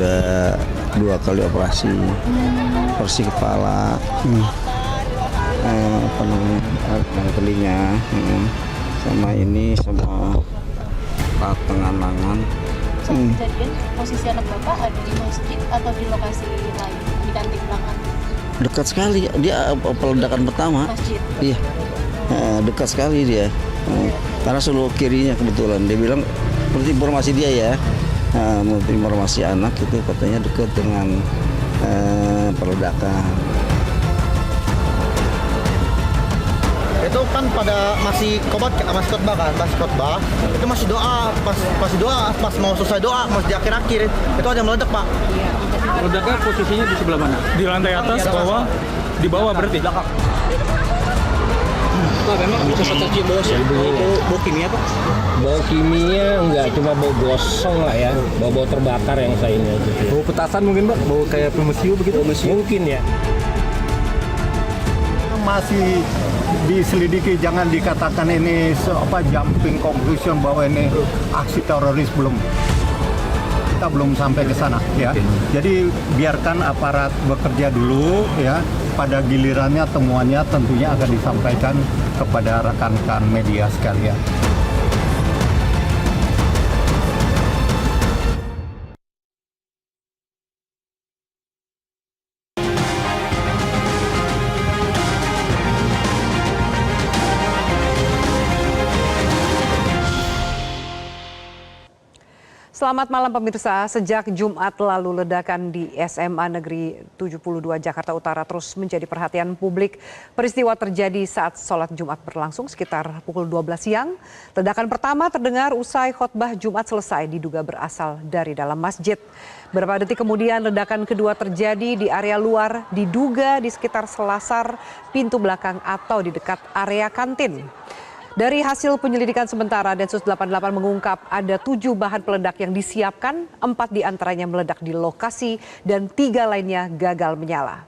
sudah 2 kali operasi operasi kepala, apa namanya, telinga, sama ini sama tengah lengan. Kejadian posisi anak bapak ada di masjid atau di lokasi lain di kanting belakang? Dekat sekali dia peledakan pertama. Masjid. Iya, dekat sekali dia. Karena seluruh kirinya kebetulan dia bilang, menurut informasi dia ya, menurut informasi anak itu katanya dekat dengan peledakan. Itu kan pada masih khotbah kan, masih khotbah. Itu masih doa, pas mau selesai doa, masih di akhir-akhir itu ada meledak, Pak. Meledaknya posisinya di sebelah mana? Di lantai atas, bawah, di bawah berarti? Pak, memang bisa tercium bau kimia, Pak? Bau kimia enggak, cuma bau gosong lah ya, bau terbakar yang saya ini aja. Bau petasan mungkin, Pak? Bau kayak pemesiu begitu? Mungkin ya. Masih diselidiki, jangan dikatakan ini jumping conclusion bahwa ini aksi teroris, belum. Kita belum sampai ke sana ya. Jadi biarkan aparat bekerja dulu ya. Pada gilirannya temuannya tentunya akan disampaikan kepada rekan-rekan media sekalian. Selamat malam pemirsa, sejak Jumat lalu ledakan di SMA Negeri 72 Jakarta Utara terus menjadi perhatian publik. Peristiwa terjadi saat sholat Jumat berlangsung sekitar pukul 12 siang. Ledakan pertama terdengar usai khotbah Jumat selesai, diduga berasal dari dalam masjid. Beberapa detik kemudian ledakan kedua terjadi di area luar, diduga di sekitar selasar pintu belakang atau di dekat area kantin. Dari hasil penyelidikan sementara, Densus 88 mengungkap ada 7 bahan peledak yang disiapkan, 4 diantaranya meledak di lokasi dan 3 lainnya gagal menyala.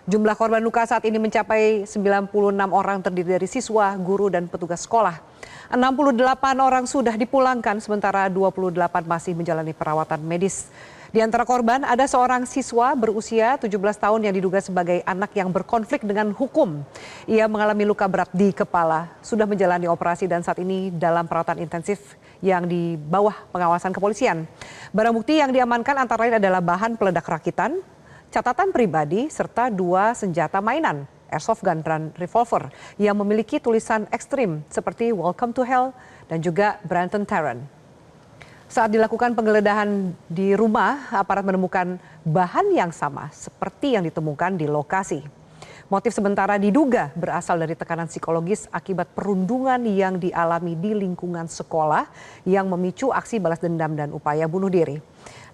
Jumlah korban luka saat ini mencapai 96 orang, terdiri dari siswa, guru, dan petugas sekolah. 68 orang sudah dipulangkan, sementara 28 masih menjalani perawatan medis. Di antara korban ada seorang siswa berusia 17 tahun yang diduga sebagai anak yang berkonflik dengan hukum. Ia mengalami luka berat di kepala, sudah menjalani operasi dan saat ini dalam perawatan intensif yang di bawah pengawasan kepolisian. Barang bukti yang diamankan antara lain adalah bahan peledak rakitan, catatan pribadi, serta 2 senjata mainan, airsoft gun dan revolver yang memiliki tulisan ekstrim seperti Welcome to Hell dan juga Branton Tarrant. Saat dilakukan penggeledahan di rumah, aparat menemukan bahan yang sama seperti yang ditemukan di lokasi. Motif sementara diduga berasal dari tekanan psikologis akibat perundungan yang dialami di lingkungan sekolah yang memicu aksi balas dendam dan upaya bunuh diri.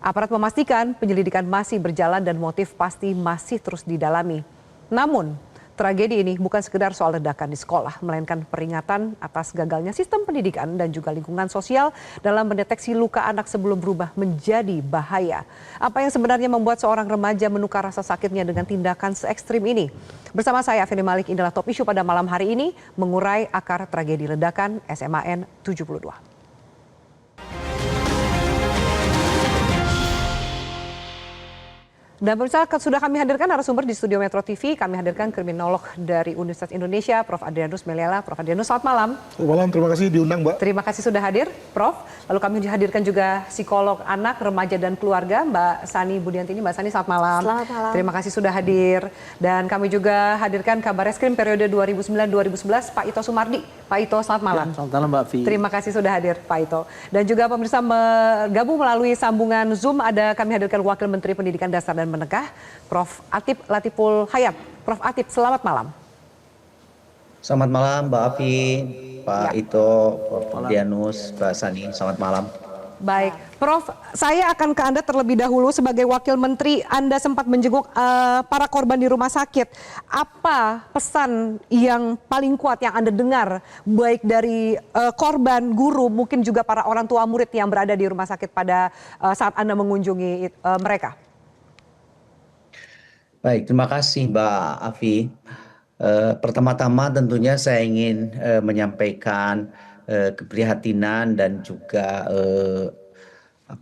Aparat memastikan penyelidikan masih berjalan dan motif pasti masih terus didalami. Namun, tragedi ini bukan sekedar soal ledakan di sekolah, melainkan peringatan atas gagalnya sistem pendidikan dan juga lingkungan sosial dalam mendeteksi luka anak sebelum berubah menjadi bahaya. Apa yang sebenarnya membuat seorang remaja menukar rasa sakitnya dengan tindakan se-ekstrim ini? Bersama saya, Afeni Malik, inilah top isu pada malam hari ini, mengurai akar tragedi ledakan SMAN 72. Dan pemirsa, sudah kami hadirkan narasumber di studio Metro TV. Kami hadirkan kriminolog dari Universitas Indonesia, Prof. Adrianus Meliala. Prof. Adrianus, selamat malam. Selamat malam, terima kasih diundang, Mbak. Terima kasih sudah hadir, Prof. Lalu kami dihadirkan juga psikolog anak, remaja, dan keluarga, Mbak Sani Budiantini. Mbak Sani, selamat malam. Selamat malam. Terima kasih sudah hadir. Dan kami juga hadirkan Kabar Reskrim periode 2009-2011, Pak Ito Sumardi. Pak Ito, selamat malam. Ya, selamat malam, Mbak Fi. Terima kasih sudah hadir, Pak Ito. Dan juga pemirsa bergabung melalui sambungan Zoom, ada kami hadirkan Wakil Menteri Pendidikan Dasar dan Menengah, Prof. Atip Latiful Hayat. Prof. Atip, selamat malam. Selamat malam, Mbak Afi, Pak Ito, Pak Dianus, Mbak Sani. Selamat malam. Baik, Prof, saya akan ke Anda terlebih dahulu sebagai Wakil Menteri. Anda sempat menjenguk para korban di rumah sakit. Apa pesan yang paling kuat yang Anda dengar, baik dari korban, guru, mungkin juga para orang tua murid yang berada di rumah sakit pada saat Anda mengunjungi mereka? Baik, terima kasih Mbak Afi. Pertama-tama tentunya saya ingin menyampaikan keprihatinan dan juga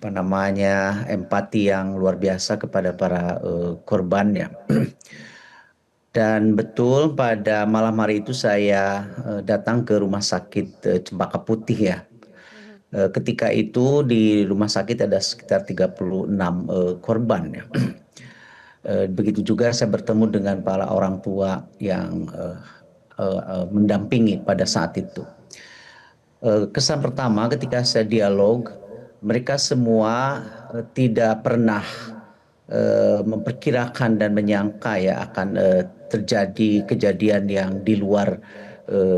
empati yang luar biasa kepada para korbannya. Dan betul pada malam hari itu saya datang ke rumah sakit Cempaka Putih ya. Ketika itu di rumah sakit ada sekitar 36 korban ya. Begitu juga saya bertemu dengan para orang tua yang mendampingi pada saat itu. Kesan pertama ketika saya dialog, mereka semua tidak pernah memperkirakan dan menyangka ya akan terjadi kejadian yang di luar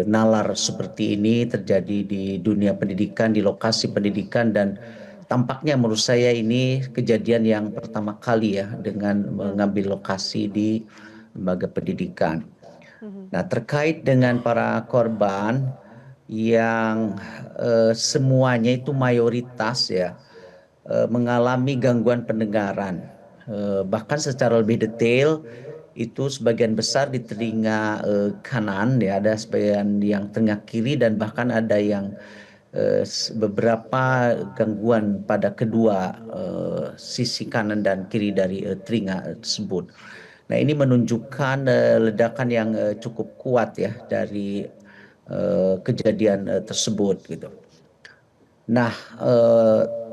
nalar seperti ini terjadi di dunia pendidikan, di lokasi pendidikan, dan tampaknya menurut saya ini kejadian yang pertama kali ya dengan mengambil lokasi di lembaga pendidikan. Nah, terkait dengan para korban yang semuanya itu mayoritas ya mengalami gangguan pendengaran. Bahkan secara lebih detail itu sebagian besar di telinga kanan ya, ada sebagian yang telinga kiri, dan bahkan ada yang beberapa gangguan pada kedua sisi kanan dan kiri dari telinga tersebut. Nah, ini menunjukkan ledakan yang cukup kuat ya dari kejadian tersebut gitu. Nah,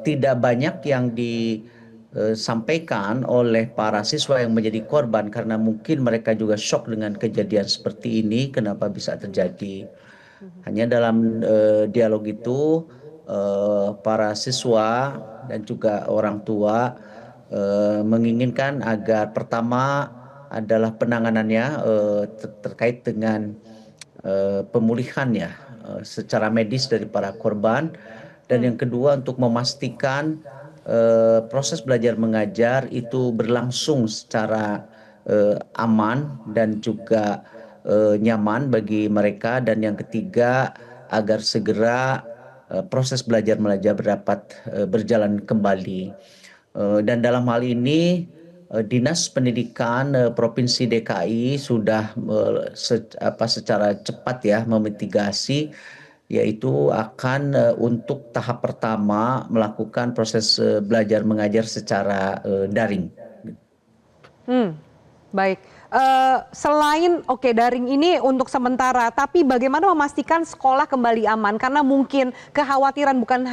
tidak banyak yang disampaikan oleh para siswa yang menjadi korban karena mungkin mereka juga shock dengan kejadian seperti ini, kenapa bisa terjadi. Hanya dalam dialog itu para siswa dan juga orang tua menginginkan agar pertama adalah penanganannya terkait dengan pemulihannya secara medis dari para korban, dan yang kedua untuk memastikan proses belajar mengajar itu berlangsung secara aman dan juga nyaman bagi mereka, dan yang ketiga agar segera proses belajar mengajar dapat berjalan kembali. Dan dalam hal ini Dinas Pendidikan Provinsi DKI sudah secara cepat ya memitigasi, yaitu akan untuk tahap pertama melakukan proses belajar mengajar secara daring. Baik. Selain daring ini untuk sementara, tapi bagaimana memastikan sekolah kembali aman? Karena mungkin kekhawatiran bukan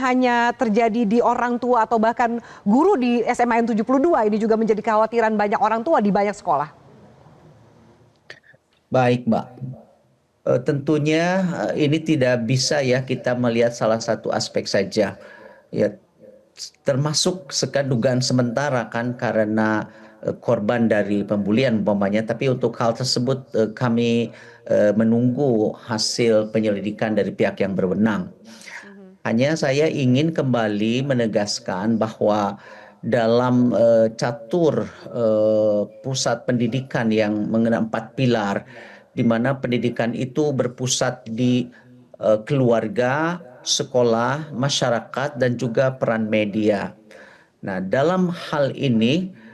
hanya terjadi di orang tua atau bahkan guru di SMA N 72, ini juga menjadi kekhawatiran banyak orang tua di banyak sekolah. Baik, Mbak. Tentunya ini tidak bisa ya kita melihat salah satu aspek saja. Ya, termasuk dugaan sementara kan karena korban dari pembulian umpamanya, tapi untuk hal tersebut kami menunggu hasil penyelidikan dari pihak yang berwenang. Hanya saya ingin kembali menegaskan bahwa dalam catur pusat pendidikan yang mengenai 4 pilar, di mana pendidikan itu berpusat di keluarga, sekolah, masyarakat, dan juga peran media. Nah, dalam hal ini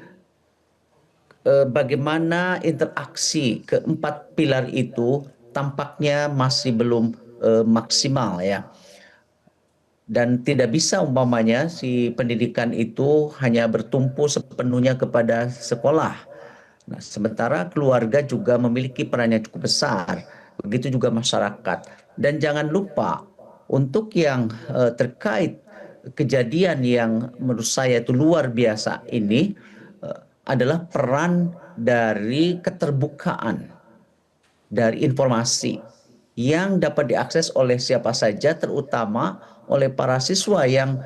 bagaimana interaksi keempat pilar itu tampaknya masih belum maksimal ya. Dan tidak bisa umpamanya si pendidikan itu hanya bertumpu sepenuhnya kepada sekolah. Nah, sementara keluarga juga memiliki peran yang cukup besar, begitu juga masyarakat. Dan jangan lupa untuk yang terkait kejadian yang menurut saya itu luar biasa ini adalah peran dari keterbukaan dari informasi yang dapat diakses oleh siapa saja, terutama oleh para siswa yang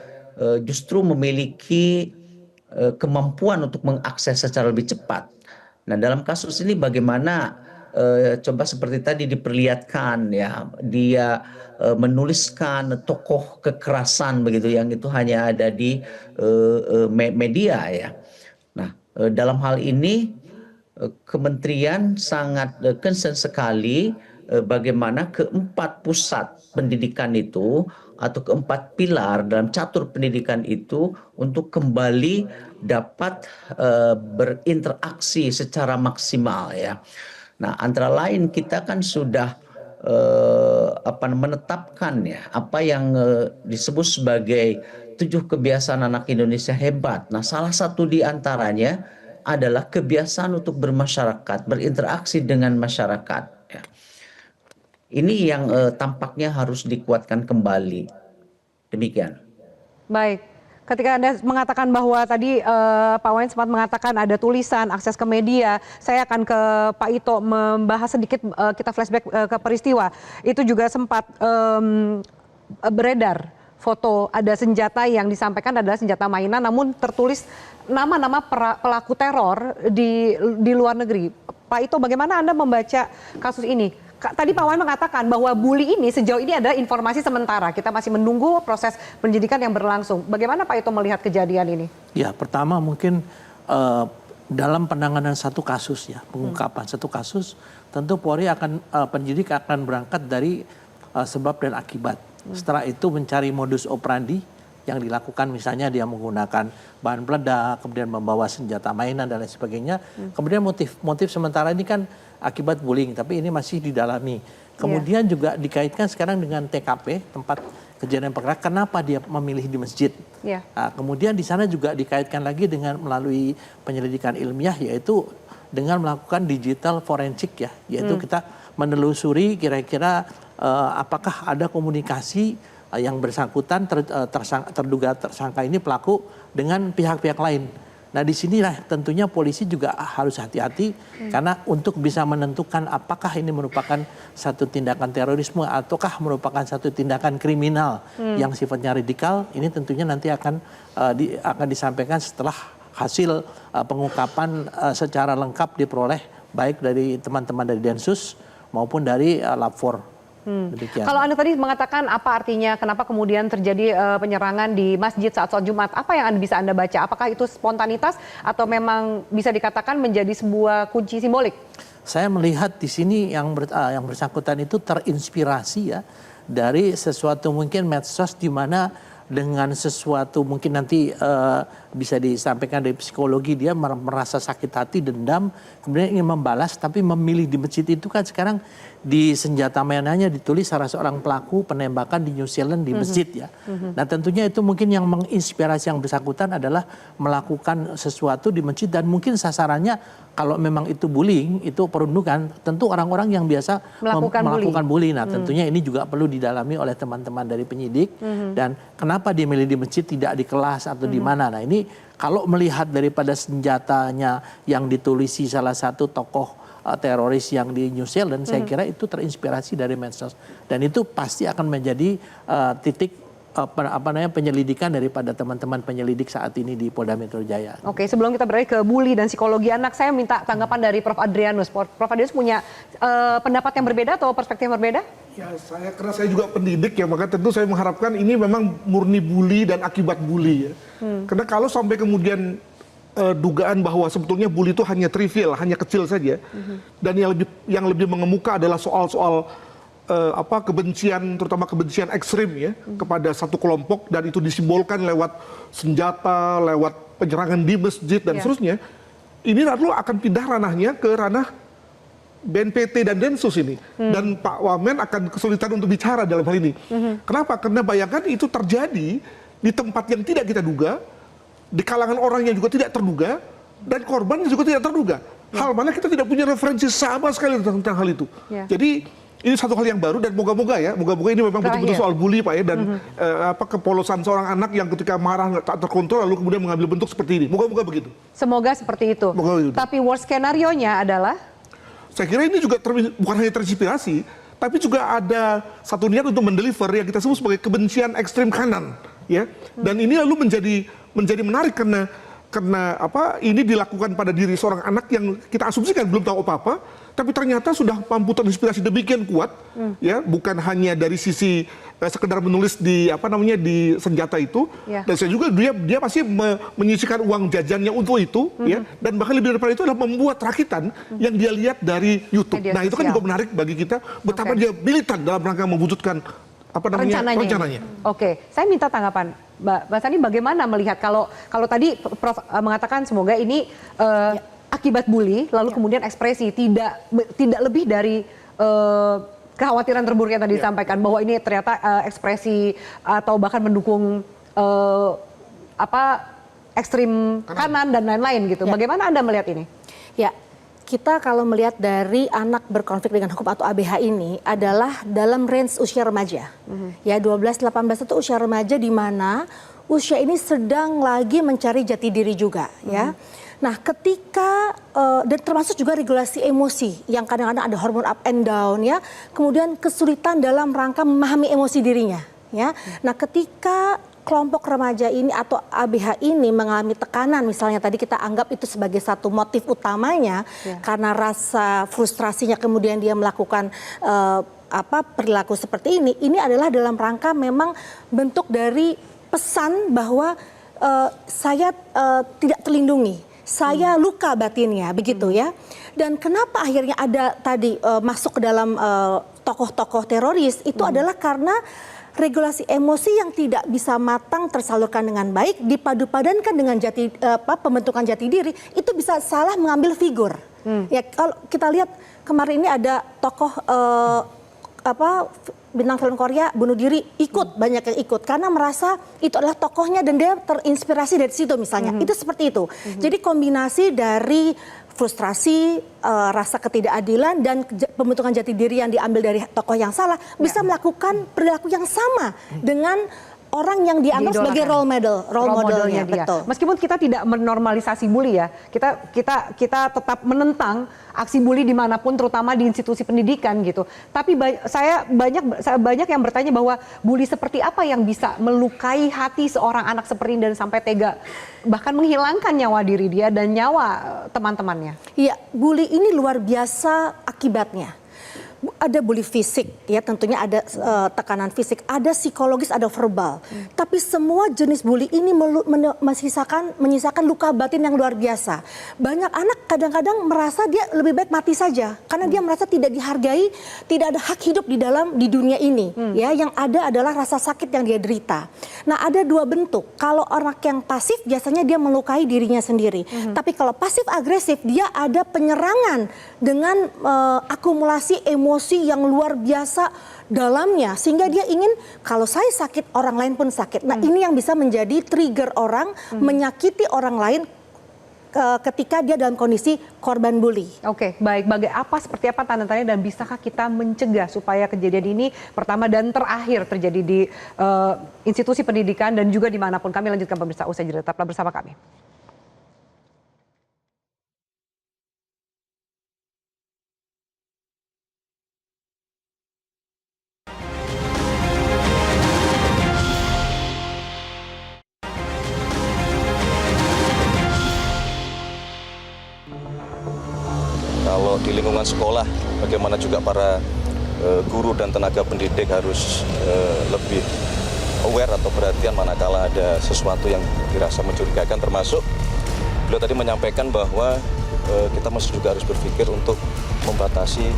justru memiliki kemampuan untuk mengakses secara lebih cepat. Nah, dalam kasus ini bagaimana coba seperti tadi diperlihatkan ya, dia menuliskan tokoh kekerasan begitu yang itu hanya ada di media ya. Nah, dalam hal ini kementerian sangat concern sekali bagaimana keempat pusat pendidikan itu atau keempat pilar dalam catur pendidikan itu untuk kembali dapat berinteraksi secara maksimal ya. Nah, antara lain kita kan sudah menetapkan ya apa yang disebut sebagai 7 kebiasaan anak Indonesia hebat. Nah, salah satu di antaranya adalah kebiasaan untuk bermasyarakat, berinteraksi dengan masyarakat. Ya. Ini yang tampaknya harus dikuatkan kembali. Demikian. Baik, ketika Anda mengatakan bahwa tadi Pak Wayan sempat mengatakan ada tulisan, akses ke media, saya akan ke Pak Ito membahas sedikit, kita flashback ke peristiwa. Itu juga sempat beredar foto ada senjata yang disampaikan adalah senjata mainan, namun tertulis nama-nama pelaku teror di luar negeri. Pak Ito, bagaimana Anda membaca kasus ini? Tadi Pak Wayan mengatakan bahwa bully ini sejauh ini adalah informasi sementara. Kita masih menunggu proses penyidikan yang berlangsung. Bagaimana Pak Ito melihat kejadian ini? Ya, pertama mungkin dalam penanganan satu kasus ya, pengungkapan satu kasus, tentu Polri akan penyidik akan berangkat dari sebab dan akibat. Setelah itu mencari modus operandi yang dilakukan, misalnya dia menggunakan bahan peledak, kemudian membawa senjata mainan dan lain sebagainya. Kemudian motif sementara ini kan akibat bullying, tapi ini masih didalami. Kemudian juga dikaitkan sekarang dengan TKP, tempat kejadian perkara, kenapa dia memilih di masjid. Nah, kemudian di sana juga dikaitkan lagi dengan melalui penyelidikan ilmiah, yaitu dengan melakukan digital forensik ya, yaitu kita menelusuri kira-kira apakah ada komunikasi yang bersangkutan terduga tersangka ini pelaku dengan pihak-pihak lain. Nah, disinilah tentunya polisi juga harus hati-hati karena untuk bisa menentukan apakah ini merupakan satu tindakan terorisme ataukah merupakan satu tindakan kriminal yang sifatnya radikal, ini tentunya nanti akan disampaikan setelah hasil pengungkapan secara lengkap diperoleh baik dari teman-teman dari Densus maupun dari Lab4. Kalau Anda tadi mengatakan apa artinya, kenapa kemudian terjadi penyerangan di masjid saat sholat Jumat, apa yang bisa Anda baca? Apakah itu spontanitas atau memang bisa dikatakan menjadi sebuah kunci simbolik? Saya melihat di sini yang bersangkutan itu terinspirasi ya dari sesuatu mungkin medsos di mana dengan sesuatu mungkin nanti bisa disampaikan dari psikologi, dia merasa sakit hati, dendam, kemudian ingin membalas, tapi memilih di masjid itu kan sekarang di senjata mainannya ditulis salah seorang pelaku penembakan di New Zealand di masjid ya. Nah, tentunya itu mungkin yang menginspirasi yang bersangkutan adalah melakukan sesuatu di masjid dan mungkin sasarannya kalau memang itu bullying, itu perundungan, tentu orang-orang yang biasa melakukan bullying. Nah, tentunya ini juga perlu didalami oleh teman-teman dari penyidik dan kenapa dia milih di masjid tidak di kelas atau di mana. Nah, ini kalau melihat daripada senjatanya yang ditulisi salah satu tokoh teroris yang di New Zealand, saya kira itu terinspirasi dari medsos dan itu pasti akan menjadi titik penyelidikan daripada teman-teman penyelidik saat ini di Polda Metro Jaya. Oke, sebelum kita beralih ke bully dan psikologi anak, saya minta tanggapan dari Prof. Adrianus. Prof. Adrianus punya pendapat yang berbeda atau perspektif yang berbeda? Ya, karena saya juga pendidik ya, maka tentu saya mengharapkan ini memang murni bully dan akibat bully ya. Karena kalau sampai kemudian dugaan bahwa sebetulnya bully itu hanya trivial, hanya kecil saja, dan yang lebih mengemuka adalah soal-soal kebencian, terutama kebencian ekstrim ya kepada satu kelompok, dan itu disimbolkan lewat senjata, lewat penyerangan di masjid dan seterusnya. Ini lalu akan pindah ranahnya ke ranah BNPT dan Densus ini, dan Pak Wamen akan kesulitan untuk bicara dalam hal ini. Kenapa? Karena bayangkan itu terjadi di tempat yang tidak kita duga, di kalangan orang yang juga tidak terduga, dan korban juga tidak terduga. Hal mana kita tidak punya referensi sama sekali tentang hal itu. Jadi ini satu hal yang baru dan moga-moga ini memang betul-betul soal bully Pak ya, dan kepolosan seorang anak yang ketika marah tak terkontrol lalu kemudian mengambil bentuk seperti ini. Moga-moga begitu. Semoga seperti itu. Tapi worst skenario-nya adalah? Saya kira ini juga bukan hanya terinspirasi, tapi juga ada satu niat untuk mendeliver yang kita sebut sebagai kebencian ekstrim kanan, ya. Dan ini lalu menjadi menarik karena ini dilakukan pada diri seorang anak yang kita asumsikan belum tahu apa-apa, tapi ternyata sudah mampu terinspirasi demikian kuat, ya, bukan hanya dari sisi sekedar menulis di di senjata itu, dan saya juga dia pasti menyisihkan uang jajannya untuk itu, ya, dan bahkan lebih daripada itu adalah membuat rakitan yang dia lihat dari YouTube. Nah, itu kan juga menarik bagi kita betapa dia militan dalam rangka mewujudkan rencananya. Oke, saya minta tanggapan Mbak Sani, bagaimana melihat kalau tadi Prof mengatakan semoga ini akibat bully, lalu kemudian ekspresi tidak lebih dari kekhawatiran terburuk yang tadi disampaikan bahwa ini ternyata ekspresi atau bahkan mendukung eh, ekstrim kanan dan lain-lain gitu. Bagaimana Anda melihat ini? Ya, kita kalau melihat dari anak berkonflik dengan hukum atau ABH ini adalah dalam range usia remaja. Ya, 12-18 itu usia remaja di mana usia ini sedang lagi mencari jati diri juga, ya. Nah, ketika dan termasuk juga regulasi emosi yang kadang-kadang ada hormon up and down, ya. Kemudian kesulitan dalam rangka memahami emosi dirinya, ya. Nah, ketika kelompok remaja ini atau ABH ini mengalami tekanan, misalnya tadi kita anggap itu sebagai satu motif utamanya, karena rasa frustrasinya kemudian dia melakukan perilaku seperti ini adalah dalam rangka memang bentuk dari pesan bahwa saya tidak terlindungi, saya luka batinnya, begitu ya. Dan kenapa akhirnya ada tadi masuk ke dalam tokoh-tokoh teroris itu adalah karena regulasi emosi yang tidak bisa matang tersalurkan dengan baik dipadu-padankan dengan pembentukan jati diri, itu bisa salah mengambil figur. Ya, kalau kita lihat kemarin ini ada tokoh bintang film Korea bunuh diri, banyak yang ikut karena merasa itu adalah tokohnya dan dia terinspirasi dari situ misalnya. Itu seperti itu. Jadi kombinasi dari frustrasi, rasa ketidakadilan dan pembentukan jati diri yang diambil dari tokoh yang salah bisa melakukan perilaku yang sama dengan orang yang dianggap sebagai role modelnya. Dia. Betul. Meskipun kita tidak menormalisasi bully ya, kita tetap menentang aksi bully dimanapun, terutama di institusi pendidikan gitu. Tapi saya banyak yang bertanya bahwa bully seperti apa yang bisa melukai hati seorang anak seperti ini dan sampai tega bahkan menghilangkan nyawa diri dia dan nyawa teman-temannya. Iya, bully ini luar biasa akibatnya. Ada bully fisik, ya tentunya ada tekanan fisik, ada psikologis, ada verbal. Tapi semua jenis bully ini menyisakan luka batin yang luar biasa. Banyak anak kadang-kadang merasa dia lebih baik mati saja karena dia merasa tidak dihargai, tidak ada hak hidup di dunia ini. Ya, yang ada adalah rasa sakit yang dia derita. Nah, ada dua bentuk. Kalau orang yang pasif biasanya dia melukai dirinya sendiri. Tapi kalau pasif agresif dia ada penyerangan dengan akumulasi emosi yang luar biasa dalamnya sehingga dia ingin kalau saya sakit orang lain pun sakit. Nah, ini yang bisa menjadi trigger orang menyakiti orang lain ketika dia dalam kondisi korban bully. Oke, baik. Seperti apa tanda-tandanya dan bisakah kita mencegah supaya kejadian ini pertama dan terakhir terjadi di institusi pendidikan dan juga dimanapun? Kami lanjutkan pemirsa usai jeda, tetaplah bersama kami. Kalau di lingkungan sekolah, bagaimana juga para guru dan tenaga pendidik harus lebih aware atau perhatian manakala ada sesuatu yang dirasa mencurigakan, termasuk beliau tadi menyampaikan bahwa kita masih juga harus berpikir untuk membatasi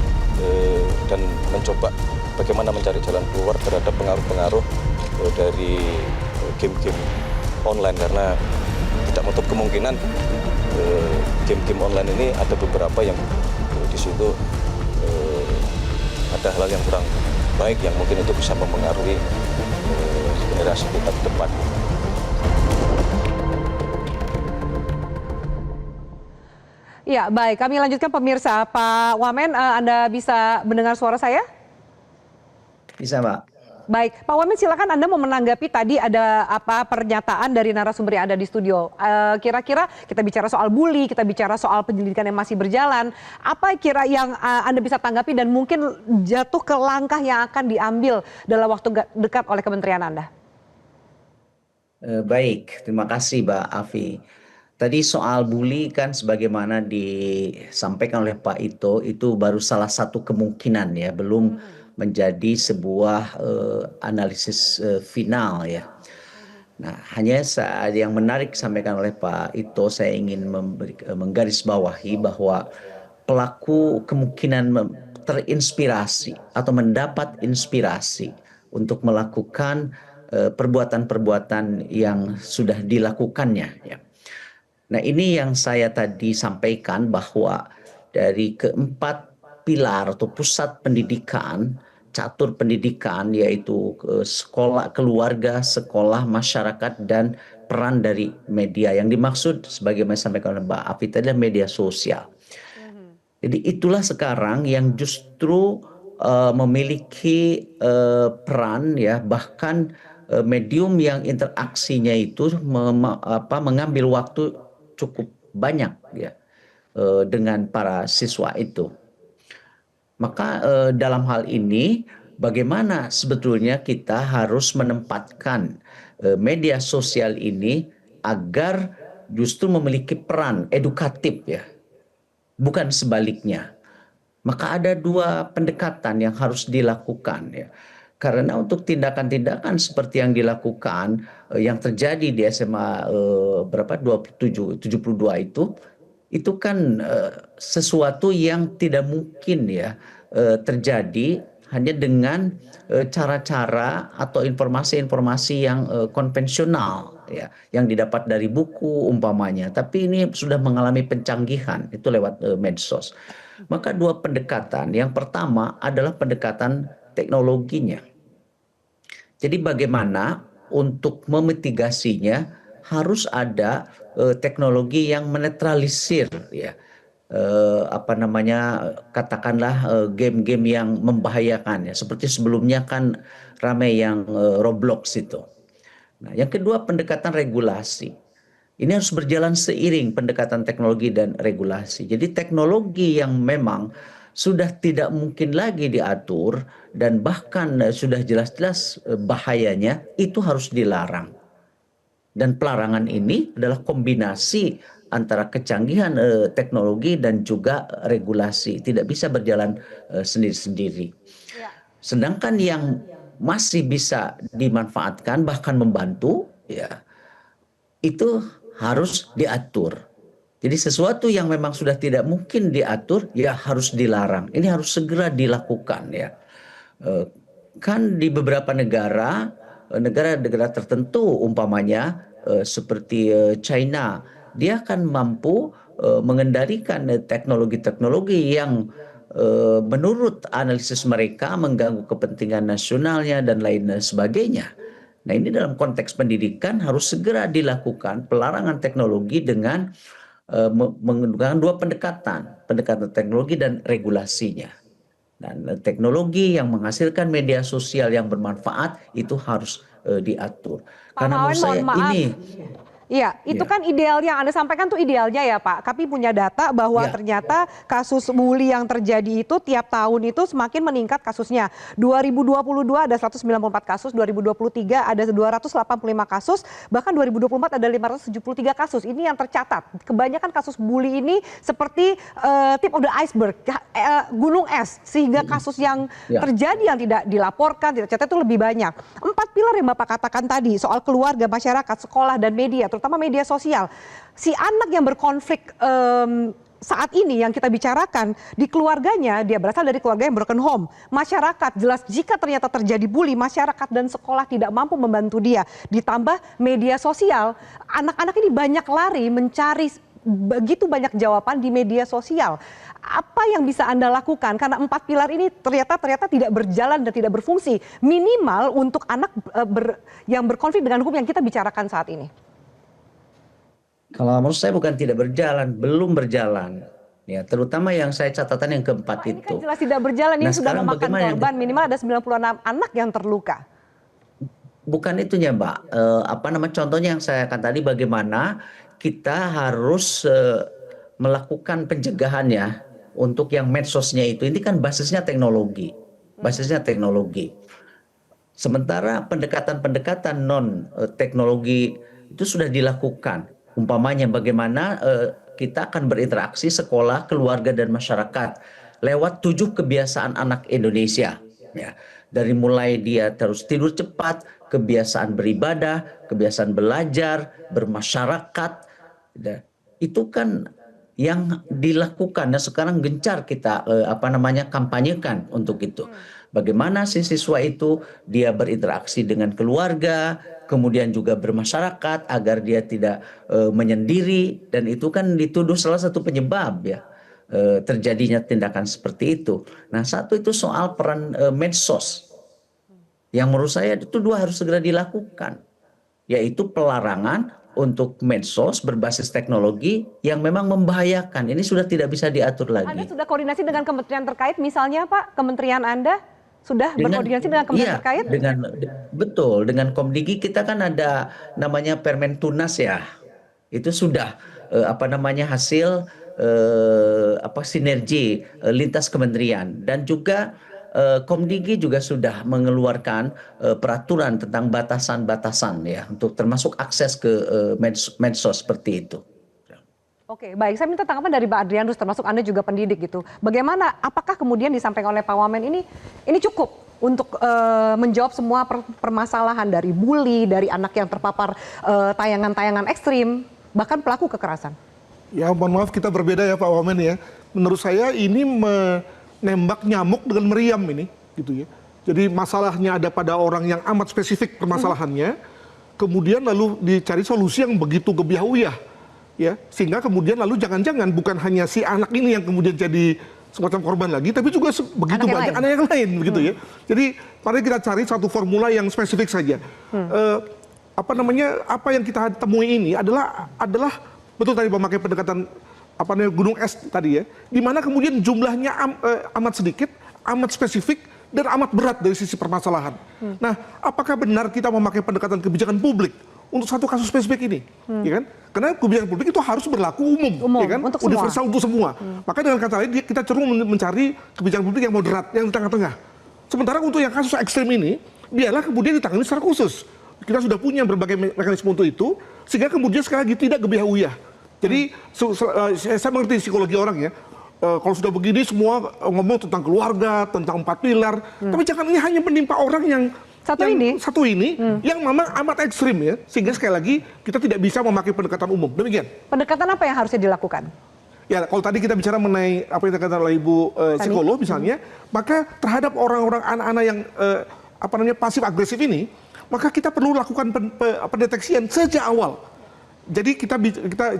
dan mencoba bagaimana mencari jalan keluar terhadap pengaruh-pengaruh dari game-game online, karena tidak menutup kemungkinan game-game online ini ada beberapa yang di situ ada hal yang kurang baik yang mungkin itu bisa mempengaruhi generasi kita ke depan. Ya, baik. Kami lanjutkan pemirsa. Pak Wamen, Anda bisa mendengar suara saya? Bisa, Mbak. Baik, Pak Wamen, silakan Anda mau menanggapi tadi ada pernyataan dari narasumber yang ada di studio. Kira-kira kita bicara soal bully, kita bicara soal penyelidikan yang masih berjalan. Apa kira yang Anda bisa tanggapi dan mungkin jatuh ke langkah yang akan diambil dalam waktu dekat oleh kementerian Anda? Baik, terima kasih Mbak Afi. Tadi soal bully kan sebagaimana disampaikan oleh Pak Ito, itu baru salah satu kemungkinan ya, belum menjadi sebuah analisis final ya. Nah, hanya yang menarik disampaikan oleh Pak Ito, saya ingin menggarisbawahi bahwa pelaku kemungkinan terinspirasi atau mendapat inspirasi untuk melakukan perbuatan-perbuatan yang sudah dilakukannya ya. Nah, ini yang saya tadi sampaikan bahwa dari keempat pilar atau pusat pendidikan catur pendidikan, yaitu sekolah, keluarga, sekolah, masyarakat, dan peran dari media. Yang dimaksud sebagaimana disampaikan oleh Mbak Afi tadi adalah media sosial. Jadi itulah sekarang yang justru memiliki peran, ya, bahkan medium yang interaksinya itu mengambil waktu cukup banyak, ya, dengan para siswa itu. Maka dalam hal ini bagaimana sebetulnya kita harus menempatkan media sosial ini agar justru memiliki peran edukatif, ya, bukan sebaliknya. Maka ada dua pendekatan yang harus dilakukan, ya. Karena untuk tindakan-tindakan seperti yang dilakukan, yang terjadi di SMA 72 itu kan sesuatu yang tidak mungkin, ya, terjadi hanya dengan cara-cara atau informasi-informasi yang konvensional, ya, yang didapat dari buku umpamanya. Tapi ini sudah mengalami pencanggihan itu lewat medsos. Maka dua pendekatan. Yang pertama adalah pendekatan teknologinya. Jadi bagaimana untuk memitigasinya, harus ada teknologi yang menetralisir, ya, katakanlah game-game yang membahayakan, ya, seperti sebelumnya kan ramai yang Roblox itu. Nah, yang kedua pendekatan regulasi. Ini harus berjalan seiring pendekatan teknologi dan regulasi. Jadi teknologi yang memang sudah tidak mungkin lagi diatur dan bahkan sudah jelas-jelas bahayanya, itu harus dilarang. Dan pelarangan ini adalah kombinasi antara kecanggihan teknologi dan juga regulasi. Tidak bisa berjalan sendiri-sendiri. Sedangkan yang masih bisa dimanfaatkan bahkan membantu, ya, itu harus diatur. Jadi sesuatu yang memang sudah tidak mungkin diatur, ya harus dilarang. Ini harus segera dilakukan, ya. Kan di beberapa negara tertentu umpamanya seperti China, dia akan mampu mengendalikan teknologi-teknologi yang menurut analisis mereka mengganggu kepentingan nasionalnya dan lain sebagainya. Nah, ini dalam konteks pendidikan harus segera dilakukan pelarangan teknologi dengan menggunakan dua pendekatan teknologi dan regulasinya. Dan teknologi yang menghasilkan media sosial yang bermanfaat itu harus diatur. Karena menurut saya ini, iya, itu kan ideal yang Anda sampaikan tuh idealnya, ya Pak. Kami punya data bahwa ternyata kasus bully yang terjadi itu tiap tahun itu semakin meningkat kasusnya. 2022 ada 194 kasus, 2023 ada 285 kasus, bahkan 2024 ada 573 kasus. Ini yang tercatat. Kebanyakan kasus bully ini seperti tip of the iceberg, gunung es, sehingga kasus yang terjadi yang tidak dilaporkan, tidak tercatat itu lebih banyak. 4 pilar yang Bapak katakan tadi soal keluarga, masyarakat, sekolah, dan media, terutama media sosial. Si anak yang berkonflik saat ini yang kita bicarakan di keluarganya, dia berasal dari keluarga yang broken home. Masyarakat jelas jika ternyata terjadi bully, masyarakat dan sekolah tidak mampu membantu dia. Ditambah media sosial, anak-anak ini banyak lari mencari begitu banyak jawaban di media sosial. Apa yang bisa Anda lakukan? Karena 4 pilar ini ternyata tidak berjalan dan tidak berfungsi. Minimal untuk anak yang berkonflik dengan hukum yang kita bicarakan saat ini. Kalau menurut saya bukan tidak berjalan, belum berjalan. Ya, terutama yang saya catatan yang keempat itu. Ini kan jelas tidak berjalan, ini sudah memakan korban, minimal ada 96 anak yang terluka. Bukan itunya, Mbak. Contohnya yang saya katakan tadi, bagaimana kita harus melakukan pencegahannya untuk yang medsosnya itu. Ini kan basisnya teknologi. Sementara pendekatan-pendekatan non teknologi itu sudah dilakukan. Umpamanya bagaimana kita akan berinteraksi sekolah, keluarga, dan masyarakat lewat 7 kebiasaan anak Indonesia. Ya. Dari mulai dia terus tidur cepat, kebiasaan beribadah, kebiasaan belajar, bermasyarakat. Itu kan yang dilakukan dan sekarang gencar kita kampanyekan untuk itu. Bagaimana si siswa itu dia berinteraksi dengan keluarga, kemudian juga bermasyarakat agar dia tidak menyendiri, dan itu kan dituduh salah satu penyebab, ya, terjadinya tindakan seperti itu. Nah, satu itu soal peran medsos, yang menurut saya itu dua harus segera dilakukan, yaitu pelarangan untuk medsos berbasis teknologi yang memang membahayakan. Ini sudah tidak bisa diatur lagi. Anda sudah koordinasi dengan kementerian terkait, misalnya Pak, kementerian Anda sudah berkoordinasi dengan kementerian terkait? Betul, dengan Komdigi kita kan ada namanya Permentunas ya, itu sudah hasil sinergi lintas kementerian, dan juga Komdigi juga sudah mengeluarkan peraturan tentang batasan-batasan ya, untuk termasuk akses ke medsos seperti itu. Oke, baik. Saya minta tanggapan dari Pak Adrianus, termasuk Anda juga pendidik gitu. Bagaimana, apakah kemudian disampaikan oleh Pak Wamen ini cukup untuk menjawab semua permasalahan dari bully, dari anak yang terpapar tayangan-tayangan ekstrim, bahkan pelaku kekerasan? Ya, mohon maaf kita berbeda ya Pak Wamen ya. Menurut saya ini menembak nyamuk dengan meriam ini, gitu ya. Jadi masalahnya ada pada orang yang amat spesifik permasalahannya, kemudian lalu dicari solusi yang begitu gebiah-uyah, ya. Sehingga kemudian lalu jangan-jangan bukan hanya si anak ini yang kemudian jadi semacam korban lagi, tapi juga begitu banyak anak yang lain, begitu ya. Jadi mari kita cari satu formula yang spesifik saja. Apa yang kita temui ini adalah betul tadi memakai pendekatan gunung es tadi ya, di mana kemudian jumlahnya amat sedikit, amat spesifik, dan amat berat dari sisi permasalahan. Nah, apakah benar kita memakai pendekatan kebijakan publik untuk satu kasus spesifik ini? Ya kan? Karena kebijakan publik itu harus berlaku umum, ya kan? Untuk universal untuk semua. Maka dengan kata lain kita cenderung mencari kebijakan publik yang moderat, yang di tengah-tengah. Sementara untuk yang kasus ekstrem ini, biarlah kemudian ditangani secara khusus. Kita sudah punya berbagai mekanisme untuk itu, sehingga kemudian sekali lagi tidak gebiah-uyah. Jadi saya mengerti psikologi orang ya. Kalau sudah begini semua ngomong tentang keluarga, tentang 4 pilar, tapi jangan ini hanya menimpa orang yang satu ini yang memang amat ekstrim ya, sehingga sekali lagi kita tidak bisa memakai pendekatan umum. Demikian. Pendekatan apa yang harusnya dilakukan? Ya, kalau tadi kita bicara mengenai apa yang dikatakan oleh Ibu psikolog misalnya, maka terhadap orang-orang anak-anak yang pasif agresif ini, maka kita perlu lakukan pendeteksian sejak awal. Jadi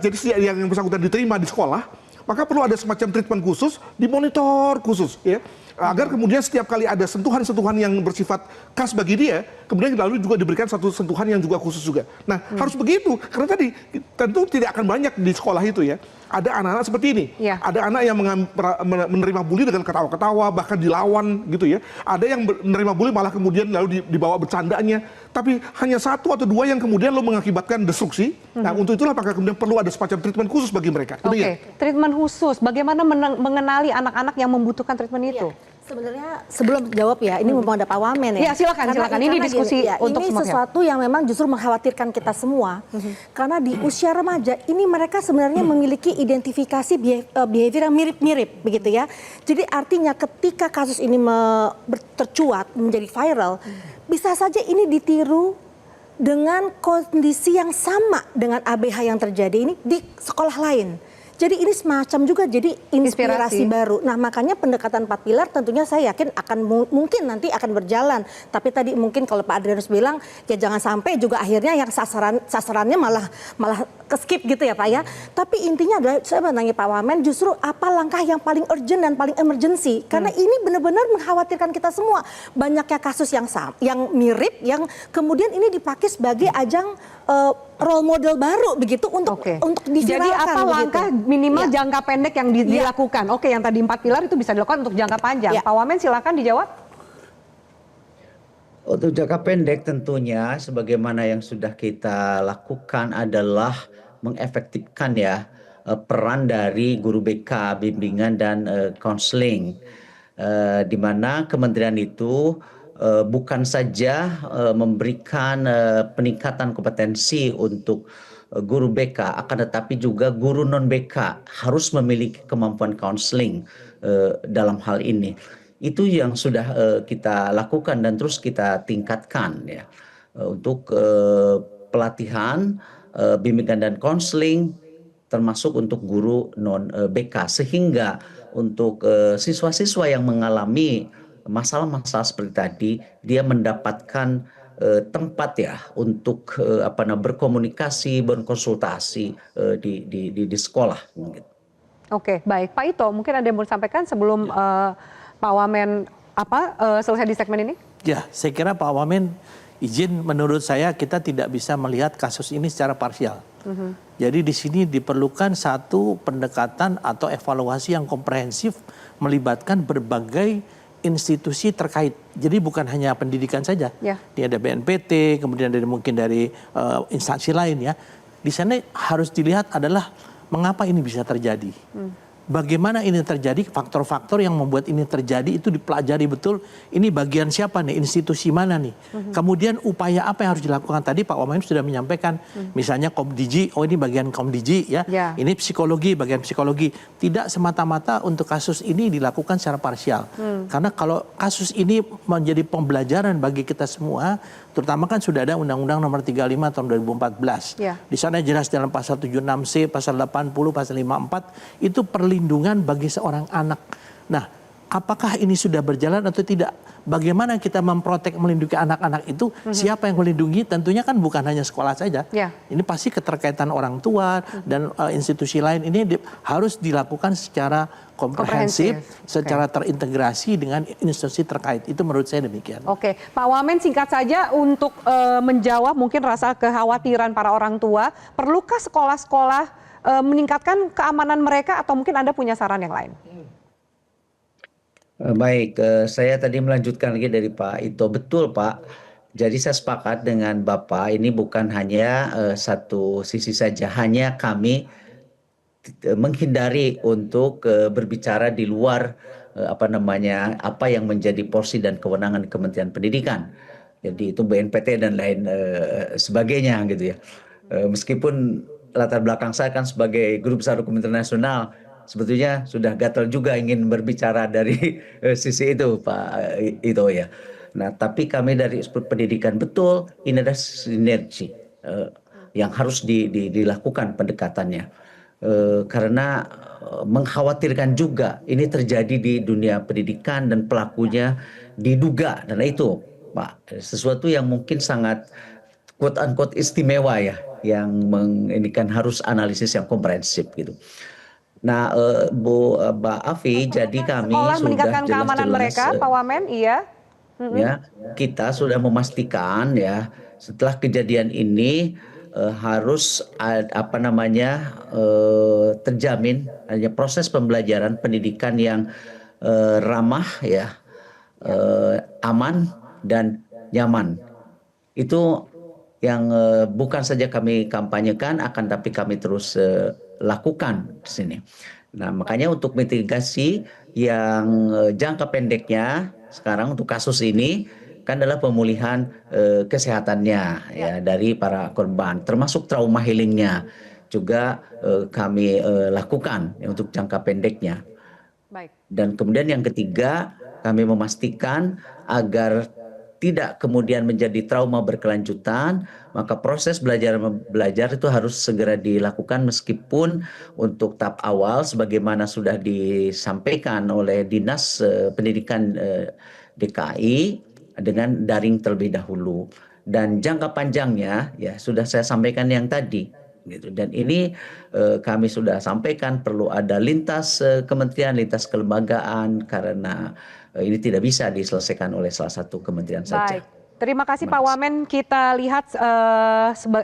jadi sejak yang bersangkutan diterima di sekolah, maka perlu ada semacam treatment khusus, dimonitor khusus ya, agar kemudian setiap kali ada sentuhan-sentuhan yang bersifat khas bagi dia, kemudian lalu juga diberikan satu sentuhan yang juga khusus juga. Nah, harus begitu, karena tadi tentu tidak akan banyak di sekolah itu ya. Ada anak-anak seperti ini, ada anak yang menerima bully dengan ketawa-ketawa, bahkan dilawan gitu ya. Ada yang menerima bully malah kemudian lalu dibawa bercandanya, tapi hanya 1 atau 2 yang kemudian lo mengakibatkan destruksi. Nah, untuk itulah maka kemudian perlu ada semacam treatment khusus bagi mereka. Oke, treatment khusus. Bagaimana mengenali anak-anak yang membutuhkan treatment itu? Sebenarnya sebelum jawab ya, ini mumpung ada Pak Wamen ya. Iya, silakan. Ini diskusi untuk ini semua sesuatu yang memang justru mengkhawatirkan kita semua. Karena di usia remaja ini mereka sebenarnya memiliki identifikasi behavior yang mirip-mirip begitu ya. Jadi artinya ketika kasus ini tercuat menjadi viral, bisa saja ini ditiru dengan kondisi yang sama dengan ABH yang terjadi ini di sekolah lain. Jadi ini semacam juga jadi inspirasi baru. Nah, makanya pendekatan 4 pilar tentunya saya yakin akan mungkin nanti akan berjalan. Tapi tadi mungkin kalau Pak Adrianus bilang ya jangan sampai juga akhirnya yang sasarannya malah ke-skip gitu ya Pak ya. Tapi intinya adalah saya bertanya Pak Wamen, justru apa langkah yang paling urgent dan paling emergency? Karena ini benar-benar mengkhawatirkan kita semua. Banyaknya kasus yang mirip yang kemudian ini dipakai sebagai ajang role model baru begitu untuk diviralkan. Jadi apa langkah minimal jangka pendek yang dilakukan? Oke, yang tadi 4 pilar itu bisa dilakukan untuk jangka panjang. Pak Wamen silakan dijawab. Untuk jangka pendek tentunya sebagaimana yang sudah kita lakukan adalah mengefektifkan ya peran dari guru BK, bimbingan dan konseling, di mana kementerian itu bukan saja memberikan peningkatan kompetensi untuk guru BK, akan tetapi juga guru non BK harus memiliki kemampuan konseling dalam hal ini. Itu yang sudah kita lakukan dan terus kita tingkatkan ya untuk pelatihan bimbingan dan konseling termasuk untuk guru non BK, sehingga untuk siswa-siswa yang mengalami masalah-masalah seperti tadi dia mendapatkan tempat ya untuk berkomunikasi, berkonsultasi di sekolah. Oke, baik. Pak Ito, mungkin ada yang mau disampaikan sebelum Pak Wamen selesai di segmen ini? Ya, saya kira Pak Wamen izin, menurut saya kita tidak bisa melihat kasus ini secara parsial. Jadi di sini diperlukan satu pendekatan atau evaluasi yang komprehensif melibatkan berbagai institusi terkait. Jadi bukan hanya pendidikan saja. Ini ada BNPT, kemudian mungkin dari instansi lain ya. Di sana harus dilihat adalah mengapa ini bisa terjadi. Bagaimana ini terjadi, faktor-faktor yang membuat ini terjadi itu dipelajari betul. Ini bagian siapa nih, institusi mana nih. Kemudian upaya apa yang harus dilakukan. Tadi Pak Wamen sudah menyampaikan, misalnya Komdigi, oh ini bagian Komdigi ya. Ini psikologi, bagian psikologi. Tidak semata-mata untuk kasus ini dilakukan secara parsial. Karena kalau kasus ini menjadi pembelajaran bagi kita semua, terutama kan sudah ada Undang-Undang Nomor 35 tahun 2014. Di sana jelas dalam pasal 76C, pasal 80, pasal 54 itu perlindungan bagi seorang anak. Nah, apakah ini sudah berjalan atau tidak? Bagaimana kita memprotek, melindungi anak-anak itu? Siapa yang melindungi? Tentunya kan bukan hanya sekolah saja. Ini pasti keterkaitan orang tua dan institusi lain ini harus dilakukan secara komprehensif, secara terintegrasi dengan institusi terkait. Itu menurut saya demikian. Oke, Pak Wamen singkat saja untuk menjawab mungkin rasa kekhawatiran para orang tua. Perlukah sekolah-sekolah meningkatkan keamanan mereka atau mungkin Anda punya saran yang lain? Baik, saya tadi melanjutkan lagi dari Pak Ito. Betul Pak, jadi saya sepakat dengan Bapak, ini bukan hanya satu sisi saja, hanya kami menghindari untuk berbicara di luar apa yang menjadi porsi dan kewenangan Kementerian Pendidikan. Jadi itu BNPT dan lain sebagainya gitu ya. Meskipun latar belakang saya kan sebagai guru besar hukum internasional, sebetulnya sudah gatal juga ingin berbicara dari sisi itu Pak Ito ya. Nah tapi kami dari pendidikan betul ini ada sinergi yang harus dilakukan pendekatannya. Karena mengkhawatirkan juga ini terjadi di dunia pendidikan dan pelakunya diduga. Dan itu Pak sesuatu yang mungkin sangat quote-unquote istimewa ya. Yang ini kan harus analisis yang komprehensif gitu. Nah, Mbak Afi, jadi kami sudah meningkatkan keamanan mereka, Pak Wamen, iya. Ya, kita sudah memastikan ya setelah kejadian ini harus terjamin hanya proses pembelajaran pendidikan yang ramah ya, aman dan nyaman. Itu yang bukan saja kami kampanyekan, akan tapi kami terus lakukan di sini. Nah, makanya untuk mitigasi yang jangka pendeknya sekarang untuk kasus ini kan adalah pemulihan kesehatannya ya dari para korban, termasuk trauma healingnya juga kami lakukan ya, untuk jangka pendeknya. Dan kemudian yang ketiga, kami memastikan agar tidak kemudian menjadi trauma berkelanjutan, maka proses belajar itu harus segera dilakukan meskipun untuk tahap awal sebagaimana sudah disampaikan oleh Dinas Pendidikan DKI dengan daring terlebih dahulu. Dan jangka panjangnya ya sudah saya sampaikan yang tadi gitu. Dan ini kami sudah sampaikan perlu ada lintas kementerian, lintas kelembagaan karena ini tidak bisa diselesaikan oleh salah satu kementerian saja. Baik. Terima kasih Pak Wamen. Kita lihat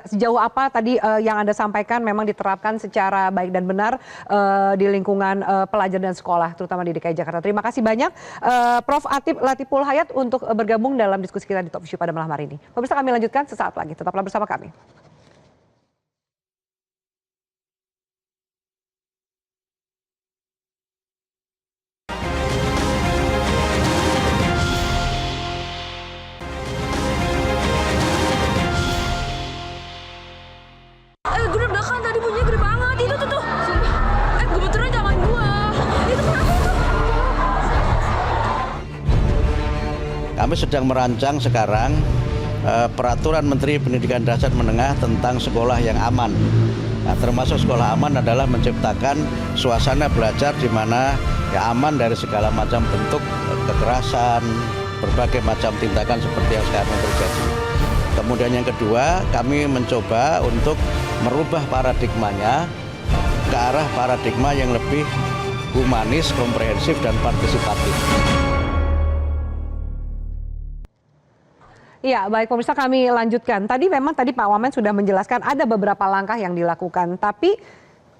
sejauh apa tadi yang Anda sampaikan memang diterapkan secara baik dan benar di lingkungan pelajar dan sekolah, terutama di DKI Jakarta. Terima kasih banyak Prof. Atif Latiful Hayat untuk bergabung dalam diskusi kita di Top Issue pada malam hari ini. Pemirsa, kami lanjutkan sesaat lagi. Tetaplah bersama kami. Gue belakang tadi bunyinya gede banget. Itu tuh. Gemeteran jangan gua. Itu kenapa itu? Kami sedang merancang sekarang peraturan Menteri Pendidikan Dasar Menengah tentang sekolah yang aman. Nah, termasuk sekolah aman adalah menciptakan suasana belajar di mana ya aman dari segala macam bentuk kekerasan, berbagai macam tindakan seperti yang sekarang terjadi. Kemudian yang kedua, kami mencoba untuk merubah paradigmanya ke arah paradigma yang lebih humanis, komprehensif, dan partisipatif. Iya, baik pemirsa, kami lanjutkan. Tadi Pak Wamen sudah menjelaskan ada beberapa langkah yang dilakukan, tapi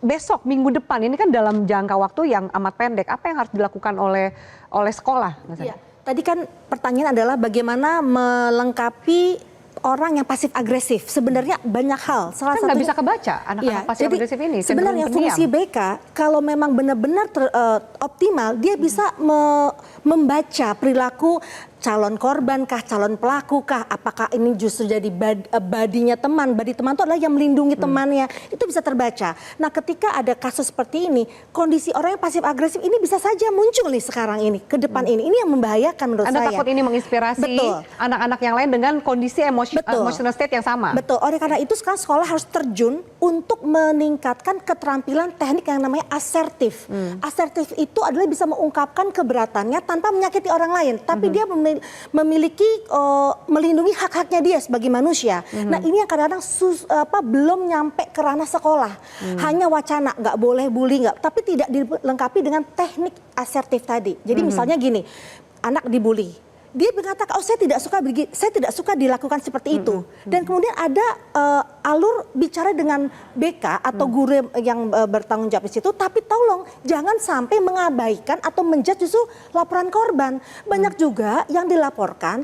besok minggu depan ini kan dalam jangka waktu yang amat pendek. Apa yang harus dilakukan oleh sekolah? Iya, tadi kan pertanyaan adalah bagaimana melengkapi orang yang pasif agresif. Sebenarnya banyak hal. Salah kan nggak bisa kebaca anak-anak pasif agresif ini. Sebenarnya fungsi BK kalau memang benar-benar optimal, dia bisa membaca perilaku calon korban kah, calon pelaku kah, apakah ini justru jadi badinya teman. Badi teman itu adalah yang melindungi temannya, itu bisa terbaca. Nah, ketika ada kasus seperti ini, kondisi orang yang pasif agresif ini bisa saja muncul nih sekarang ini, ke depan ini yang membahayakan menurut Anda saya. Anda takut ini menginspirasi anak-anak yang lain dengan kondisi emotional state yang sama? Betul, oleh karena itu sekarang sekolah harus terjun untuk meningkatkan keterampilan teknik yang namanya asertif. Asertif itu adalah bisa mengungkapkan keberatannya tanpa menyakiti orang lain, tapi dia memiliki melindungi hak-haknya dia sebagai manusia. Nah, ini yang kadang-kadang belum nyampe ke ranah sekolah. Hanya wacana, nggak boleh bully, tapi tidak dilengkapi dengan teknik asertif tadi. Jadi misalnya gini, anak dibully. Dia mengatakan, saya tidak suka dilakukan seperti itu. Dan kemudian ada alur bicara dengan BK atau guru yang bertanggung jawab di situ, tapi tolong jangan sampai mengabaikan atau menjudge justru laporan korban. Banyak juga yang terlaporkan,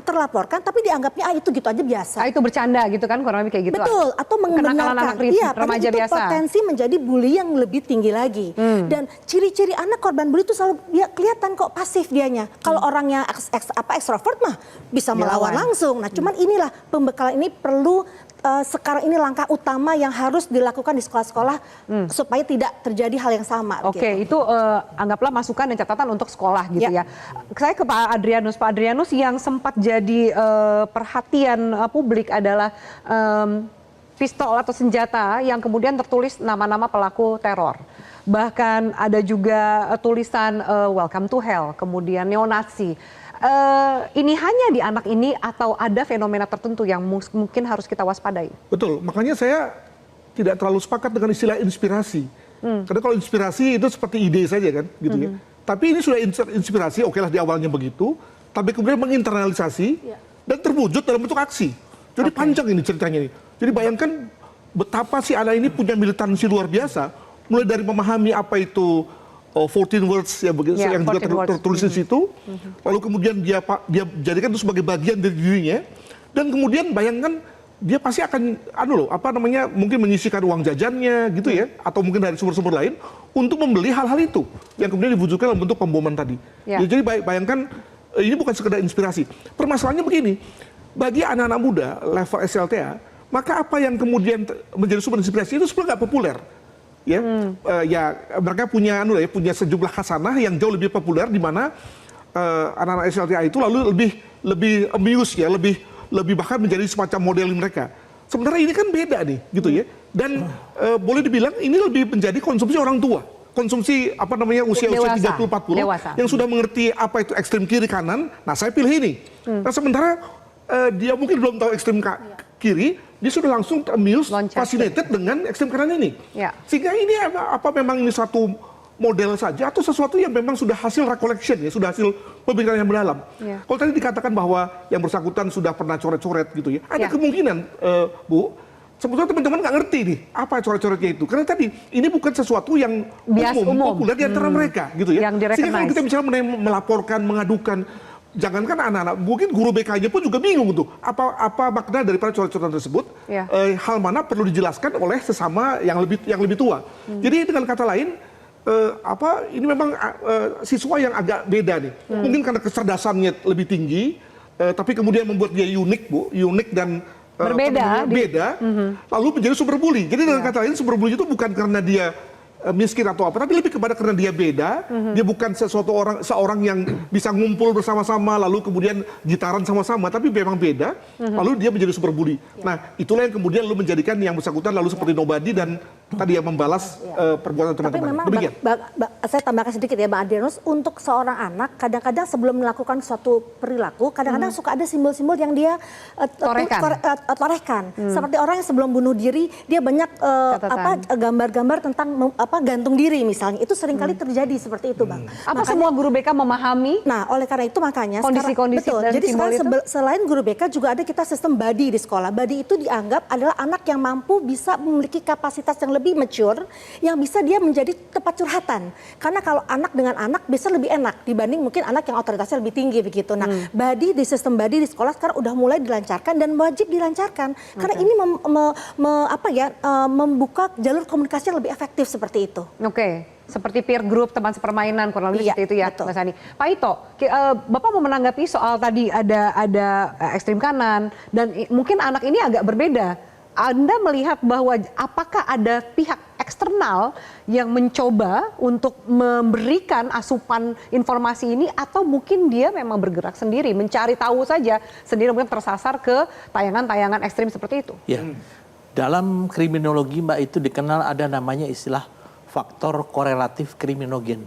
tapi dianggapnya itu gitu aja biasa. Itu bercanda gitu kan, kurang lebih kayak gitu. Betul, atau membenarkan. Iya, remaja itu biasa. Potensi menjadi bully yang lebih tinggi lagi. Dan ciri-ciri anak korban bully itu selalu kelihatan kok pasif dianya. Kalau orangnya ekstrovert mah bisa melawan langsung. Nah, cuman inilah pembekalan ini perlu sekarang ini langkah utama yang harus dilakukan di sekolah-sekolah supaya tidak terjadi hal yang sama. Oke, itu anggaplah masukan dan catatan untuk sekolah gitu ya. Saya ke Pak Adrianus. Pak Adrianus, yang sempat jadi perhatian publik adalah pistol atau senjata yang kemudian tertulis nama-nama pelaku teror. Bahkan ada juga tulisan welcome to hell, kemudian neonazi. Ini hanya di anak ini atau ada fenomena tertentu yang mungkin harus kita waspadai? Betul, makanya saya tidak terlalu sepakat dengan istilah inspirasi. Karena kalau inspirasi itu seperti ide saja kan, gitu ya. Tapi ini sudah inspirasi, okelah di awalnya begitu, tapi kemudian menginternalisasi dan terwujud dalam bentuk aksi. Jadi panjang ini ceritanya ini. Jadi bayangkan betapa si anak ini punya militansi luar biasa, mulai dari memahami apa itu 14 words yang juga tertulis di situ, lalu kemudian dia jadikan itu sebagai bagian dari dirinya, dan kemudian bayangkan dia pasti akan mungkin menyisihkan uang jajannya gitu ya, atau mungkin dari sumber-sumber lain untuk membeli hal-hal itu yang kemudian diwujudkan dalam bentuk pemboman tadi. Ya, jadi bayangkan ini bukan sekedar inspirasi. Permasalahannya begini, bagi anak-anak muda level SLTA, maka apa yang kemudian menjadi sumber inspirasi itu sebenarnya nggak populer. Ya, mereka punya sejumlah khasanah yang jauh lebih populer, di mana anak-anak SLTA itu lalu lebih amuse ya, lebih bahkan menjadi semacam model mereka. Sementara ini kan beda nih, gitu ya. Dan boleh dibilang ini lebih menjadi konsumsi orang tua, konsumsi usia-usia 30-40 yang sudah mengerti apa itu ekstrem kiri kanan. Nah, saya pilih ini. Nah, sementara dia mungkin belum tahu ekstrem kiri, dia sudah langsung amuse, fascinated dengan ekstrem kanan ini. Sehingga ini apa memang ini satu model saja atau sesuatu yang memang sudah hasil recollection ya, sudah hasil pemikiran yang mendalam. Kalau tadi dikatakan bahwa yang bersangkutan sudah pernah coret-coret gitu ya, ada kemungkinan Bu, sebetulnya teman-teman nggak ngerti nih apa coret-coretnya itu. Karena tadi ini bukan sesuatu yang umum. Populer di antara mereka gitu ya. Sehingga kalau kita misalnya melaporkan, mengadukan, jangankan anak-anak, mungkin guru BK-nya pun juga bingung tuh apa makna daripada coret-coretan tersebut. Hal mana perlu dijelaskan oleh sesama yang lebih tua. Jadi dengan kata lain, ini memang siswa yang agak beda nih. Mungkin karena kecerdasannya lebih tinggi, tapi kemudian membuat dia unik dan berbeda, lalu menjadi super bully. Jadi dengan kata lain, super bully itu bukan karena dia miskin atau apa, tapi lebih kepada karena dia beda, dia bukan seorang yang bisa ngumpul bersama-sama lalu kemudian gitaran sama-sama, tapi memang beda, lalu dia menjadi super bully. Nah, itulah yang kemudian lalu menjadikan yang bersangkutan lalu seperti nobody dan tadi ya membalas perbuatan Tapi teman-teman. memang Demikian. saya tambahkan sedikit ya Bang Adrianus, untuk seorang anak kadang-kadang sebelum melakukan suatu perilaku, kadang-kadang suka ada simbol-simbol yang dia torehkan. Seperti orang yang sebelum bunuh diri, dia banyak gambar-gambar tentang gantung diri misalnya. Itu seringkali terjadi seperti itu Bang. Apa semua guru BK memahami? Nah, oleh karena itu makanya kondisi-kondisi dan jadi simbol sekarang itu? selain guru BK juga ada kita sistem buddy di sekolah. Buddy itu dianggap adalah anak yang mampu bisa memiliki kapasitas yang lebih mature, yang bisa dia menjadi tempat curhatan. Karena kalau anak dengan anak bisa lebih enak dibanding mungkin anak yang otoritasnya lebih tinggi begitu. Nah, buddy di sistem buddy di sekolah sekarang udah mulai dilancarkan dan wajib dilancarkan. Karena ini membuka jalur komunikasi yang lebih efektif seperti itu. Oke. Seperti peer group, teman sepermainan, kurang lebih seperti itu ya, betul. Mas Ani. Pak Ito, Bapak mau menanggapi soal tadi ada ekstrem kanan dan mungkin anak ini agak berbeda. Anda melihat bahwa apakah ada pihak eksternal yang mencoba untuk memberikan asupan informasi ini atau mungkin dia memang bergerak sendiri, mencari tahu saja sendiri, mungkin tersasar ke tayangan-tayangan ekstrim seperti itu? Ya, dalam kriminologi Mbak itu dikenal ada namanya istilah faktor korelatif kriminogen.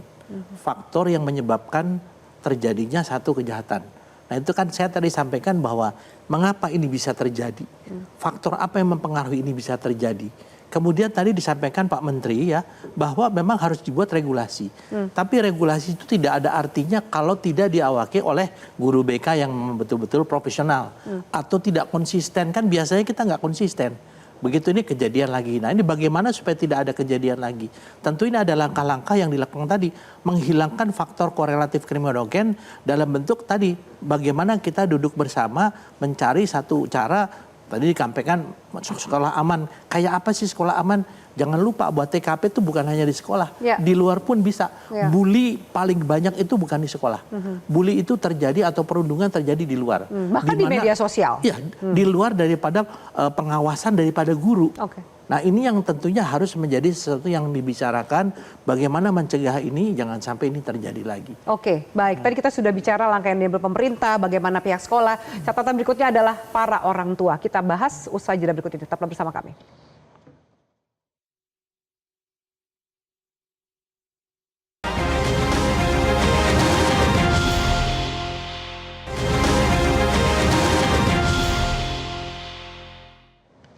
Faktor yang menyebabkan terjadinya satu kejahatan. Nah itu kan saya tadi sampaikan bahwa mengapa ini bisa terjadi. Faktor apa yang mempengaruhi ini bisa terjadi. Kemudian tadi disampaikan Pak Menteri ya bahwa memang harus dibuat regulasi. Tapi regulasi itu tidak ada artinya kalau tidak diawaki oleh guru BK yang betul-betul profesional. Atau tidak konsisten, kan biasanya kita nggak konsisten. Begitu ini kejadian lagi. Nah ini bagaimana supaya tidak ada kejadian lagi? Tentu ini ada langkah-langkah yang dilakukan tadi. Menghilangkan faktor korelatif kriminogen dalam bentuk tadi. Bagaimana kita duduk bersama mencari satu cara. Tadi disampaikan sekolah aman. Kayak apa sih sekolah aman? Jangan lupa buat TKP itu bukan hanya di sekolah. Ya. Di luar pun bisa. Ya. Bully paling banyak itu bukan di sekolah. Bully itu terjadi atau perundungan terjadi di luar. Bahkan di media sosial. Ya, di luar daripada pengawasan daripada guru. Oke. Nah ini yang tentunya harus menjadi sesuatu yang dibicarakan bagaimana mencegah ini jangan sampai ini terjadi lagi. Oke, baik. Tadi kita sudah bicara langkah yang diambil pemerintah, bagaimana pihak sekolah. Catatan berikutnya adalah para orang tua. Kita bahas usai jeda berikut ini. Tetaplah bersama kami.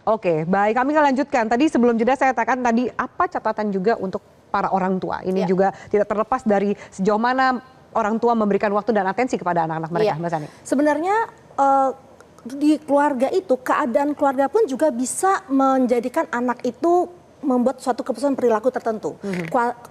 Oke, baik. Kami akan lanjutkan. Tadi sebelum jeda saya katakan tadi apa catatan juga untuk para orang tua. Ini juga tidak terlepas dari sejauh mana orang tua memberikan waktu dan atensi kepada anak-anak mereka, Mbak Sani. Sebenarnya di keluarga itu, keadaan keluarga pun juga bisa menjadikan anak itu membuat suatu keputusan perilaku tertentu.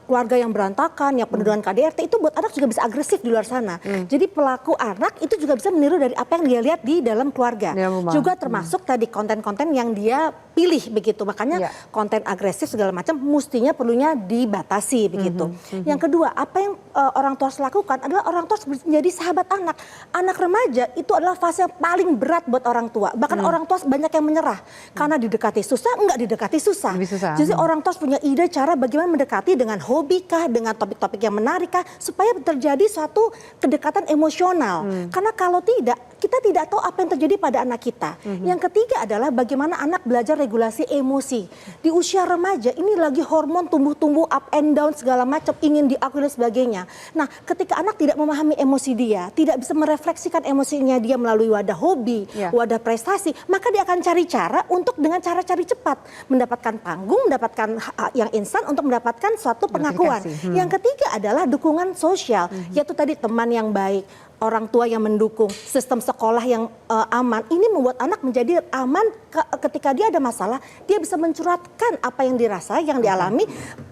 Keluarga yang berantakan, yang penuh dengan KDRT itu buat anak juga bisa agresif di luar sana. Jadi pelaku anak itu juga bisa meniru dari apa yang dia lihat di dalam keluarga. Juga termasuk tadi konten-konten yang dia pilih begitu. Makanya konten agresif segala macam mestinya perlunya dibatasi begitu. Yang kedua, apa yang orang tua harus lakukan adalah orang tua harus menjadi sahabat anak. Anak remaja itu adalah fase yang paling berat buat orang tua. Bahkan orang tua banyak yang menyerah karena didekati susah, enggak didekati susah. Jadi orang tua punya ide cara bagaimana mendekati dengan hobi kah, dengan topik-topik yang menarik kah, supaya terjadi suatu kedekatan emosional. Karena kalau tidak, kita tidak tahu apa yang terjadi pada anak kita. Yang ketiga adalah bagaimana anak belajar regulasi emosi. Di usia remaja ini lagi hormon tumbuh-tumbuh up and down segala macam, ingin diakui dan sebagainya. Nah, ketika anak tidak memahami emosi dia, tidak bisa merefleksikan emosinya dia melalui wadah hobi, wadah prestasi, maka dia akan cari cara untuk dengan cara cari cepat mendapatkan panggung, mendapatkan yang instan untuk mendapatkan suatu pengakuan. Yang ketiga adalah dukungan sosial, yaitu tadi teman yang baik, orang tua yang mendukung, sistem sekolah yang aman. Ini membuat anak menjadi aman ketika dia ada masalah, dia bisa mencurhatkan apa yang dirasa, yang dialami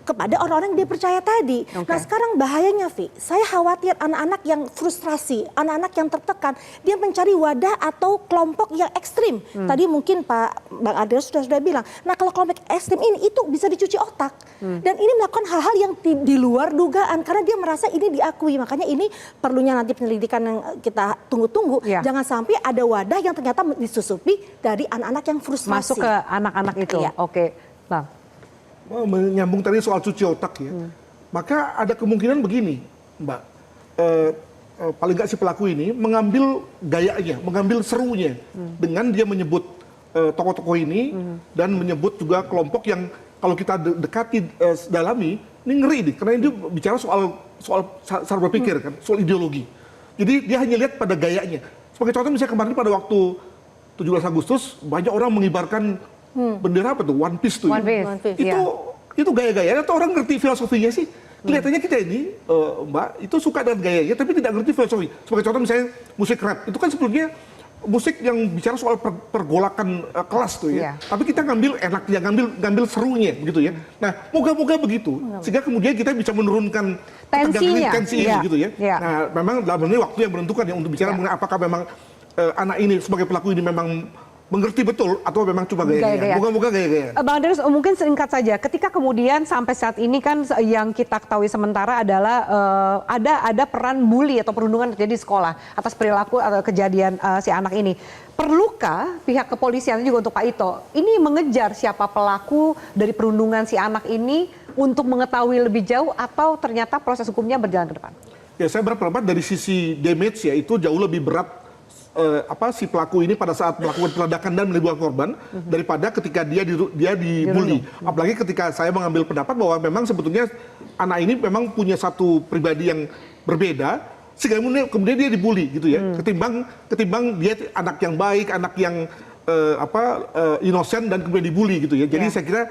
kepada orang-orang yang dia percaya tadi. Nah sekarang bahayanya Vi, saya khawatir anak-anak yang frustrasi, anak-anak yang tertekan, dia mencari wadah atau kelompok yang ekstrim. Tadi mungkin Bang Adrianus sudah bilang, nah kalau kelompok ekstrim ini itu bisa dicuci otak. Dan ini melakukan hal-hal yang di luar dugaan, karena dia merasa ini diakui. Makanya ini perlunya nanti penyelidikan yang kita tunggu-tunggu, jangan sampai ada wadah yang ternyata disusupi dari anak-anak yang frustrasi. Masuk ke anak-anak itu, oke Bang. Menyambung tadi soal cuci otak ya, maka ada kemungkinan begini Mbak, paling nggak si pelaku ini mengambil gayanya, mengambil serunya dengan dia menyebut tokoh-tokoh ini dan menyebut juga kelompok yang kalau kita dekati, dalami, ini ngeri nih, karena ini bicara soal cara berpikir kan, soal ideologi. Jadi dia hanya lihat pada gayanya. Sebagai contoh misalnya kemarin pada waktu 17 Agustus banyak orang mengibarkan bendera apa tuh, One Piece tuh. One Piece, itu gaya-gayanya atau orang ngerti filosofinya sih? Kelihatannya kita ini, Mbak, itu suka dengan gayanya tapi tidak ngerti filosofi. Sebagai contoh misalnya musik rap, itu kan sebetulnya musik yang bicara soal pergolakan kelas tuh ya. Tapi kita ngambil enaknya, ngambil serunya begitu ya. Nah, moga-moga begitu sehingga kemudian kita bisa menurunkan tensi ini gitu ya. Nah, memang dalam ini waktu yang menentukan ya untuk bicara mengenai apakah memang anak ini sebagai pelaku ini memang mengerti betul atau memang cuma gaya-gaya. Moga-moga gaya-gaya. Bang Adrianus, mungkin singkat saja, ketika kemudian sampai saat ini kan yang kita ketahui sementara adalah ada peran bully atau perundungan terjadi di sekolah atas perilaku atau kejadian si anak ini. Perlukah pihak kepolisian juga untuk Pak Ito ini mengejar siapa pelaku dari perundungan si anak ini untuk mengetahui lebih jauh atau ternyata proses hukumnya berjalan ke depan? Ya, saya berpendapat dari sisi damage ya itu jauh lebih berat si pelaku ini pada saat melakukan peledakan dan menimbulkan korban daripada ketika dia dibully. Apalagi ketika saya mengambil pendapat bahwa memang sebetulnya anak ini memang punya satu pribadi yang berbeda sehingga kemudian dia dibully gitu ya. Ketimbang dia anak yang baik, anak yang inosen dan kemudian dibully gitu ya. Jadi saya kira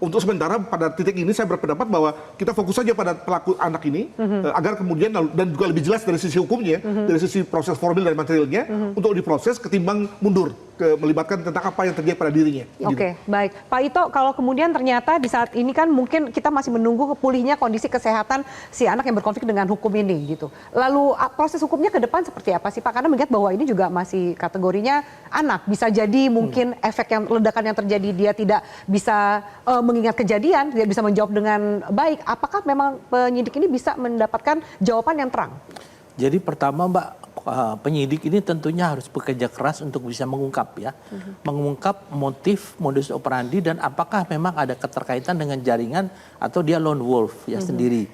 untuk sementara pada titik ini saya berpendapat bahwa kita fokus saja pada pelaku anak ini agar kemudian dan juga lebih jelas dari sisi hukumnya, dari sisi proses formil dan materialnya untuk diproses ketimbang mundur melibatkan tentang apa yang terjadi pada dirinya. Oke, baik. Pak Ito, kalau kemudian ternyata di saat ini kan mungkin kita masih menunggu pulihnya kondisi kesehatan si anak yang berkonflik dengan hukum ini gitu. Lalu proses hukumnya ke depan seperti apa sih Pak? Karena melihat bahwa ini juga masih kategorinya anak. Bisa jadi mungkin efek yang ledakan yang terjadi dia tidak bisa mengingat kejadian, tidak bisa menjawab dengan baik. Apakah memang penyidik ini bisa mendapatkan jawaban yang terang? Jadi pertama Mbak, penyidik ini tentunya harus bekerja keras untuk bisa mengungkap ya. Mengungkap motif, modus operandi dan apakah memang ada keterkaitan dengan jaringan atau dia lone wolf ya sendiri.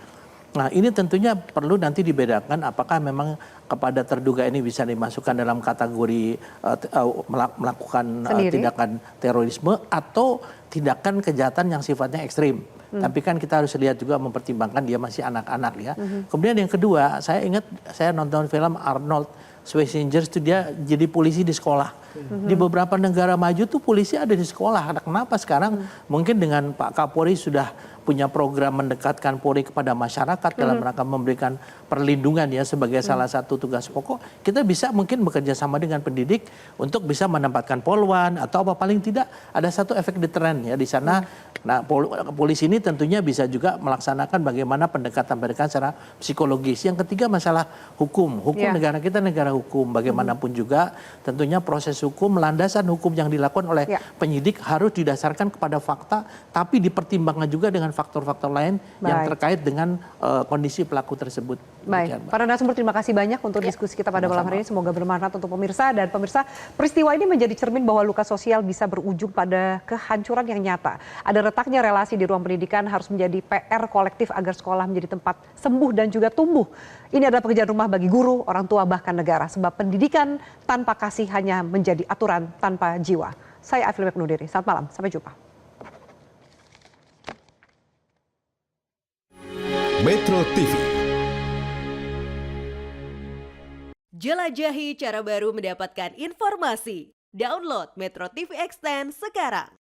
Nah ini tentunya perlu nanti dibedakan apakah memang kepada terduga ini bisa dimasukkan dalam kategori melakukan tindakan terorisme atau tindakan kejahatan yang sifatnya ekstrim. Tapi kan kita harus lihat juga mempertimbangkan dia masih anak-anak ya. Kemudian yang kedua, saya ingat saya nonton film Arnold Schwarzenegger itu dia jadi polisi di sekolah. Di beberapa negara maju tuh polisi ada di sekolah. Kenapa sekarang mungkin dengan Pak Kapolri sudah punya program mendekatkan Polri kepada masyarakat dalam rangka memberikan perlindungan ya sebagai salah satu tugas pokok, kita bisa mungkin bekerja sama dengan pendidik untuk bisa menempatkan polwan atau apa paling tidak ada satu efek deteren ya di sana. Nah, polisi ini tentunya bisa juga melaksanakan bagaimana pendekatan secara psikologis. Yang ketiga masalah hukum. Negara kita negara hukum. Bagaimanapun juga tentunya proses hukum, landasan hukum yang dilakukan oleh penyidik harus didasarkan kepada fakta, tapi dipertimbangkan juga dengan faktor-faktor lain yang terkait dengan kondisi pelaku tersebut. Baik, para narasumber terima kasih banyak untuk diskusi kita pada malam hari ini. Semoga bermanfaat untuk pemirsa dan pemirsa. Peristiwa ini menjadi cermin bahwa luka sosial bisa berujung pada kehancuran yang nyata. Ada retaknya relasi di ruang pendidikan harus menjadi PR kolektif agar sekolah menjadi tempat sembuh dan juga tumbuh. Ini adalah pekerjaan rumah bagi guru, orang tua bahkan negara. Sebab pendidikan tanpa kasih hanya menjadi aturan tanpa jiwa. Saya Afil Meknudiri, selamat malam, sampai jumpa. Metro TV. Jelajahi cara baru mendapatkan informasi. Download Metro TV Extend sekarang.